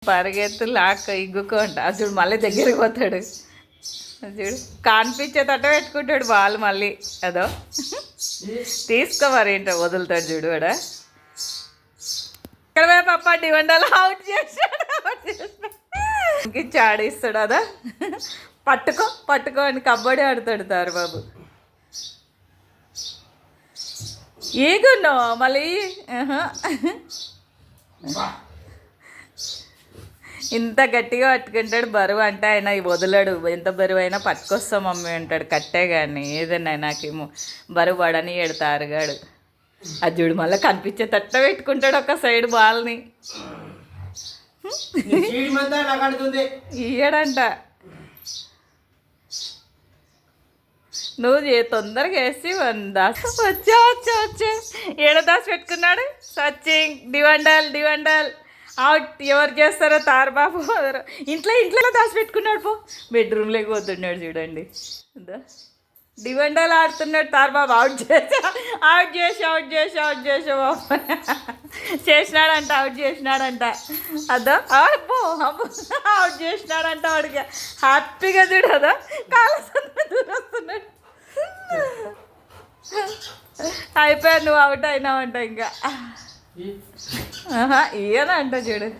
పరిగెత్తు లాక్ ఇగ్గుకోంట చూడు మళ్ళీ దగ్గరికి పోతాడు చూడు కనిపించేటట్ట పెట్టుకుంటాడు బాల్ మళ్ళీ అదో తీసుకోమరి ఏంటో వదులుతాడు చూడు వాడ ఇక్కడ పప్ప డివండాలు అవుట్ చేస్తాడు ఇంక ఆడిస్తాడు అదా పట్టుకో అని కబడ్డీ ఆడుతాడు తారు బాబు ఏగున్నో మళ్ళీ ఇంత గట్టిగా పట్టుకుంటాడు బరువు అంటే ఆయన వదలడు ఎంత బరువు అయినా పట్టుకొస్తాం మమ్మీ అంటాడు కట్టే కానీ ఏదన్నా నాకేమో బరువు పడని ఎడతారుగాడు అది చూడు మళ్ళీ కనిపించే తట్ట పెట్టుకుంటాడు ఒక సైడ్ బాల్ని ఇయ్యడంట నువ్వు తొందరగా వేసి వచ్చే ఏడ దాసి పెట్టుకున్నాడు సచింగ్ డివండల్ అవుట్ ఎవరు చేస్తారో తారు బాబు ఇంట్లో దాచి పెట్టుకున్నాడు పో బెడ్రూమ్లోకి పోతున్నాడు చూడండి డివండల్ ఆడుతున్నాడు తారు బాబు అవుట్ చేసా బాబు చేసినాడంట అవుట్ చేసినాడంట అదో అబ్బో అవుట్ చేసినాడంట వాడికి హ్యాపీగా చూడు అదో కాలసన్న దూరొస్తున్నాడు అయిపోయా నువ్వు అవుట్ అయినావంట ఇంకా ఈయన అంట చూడు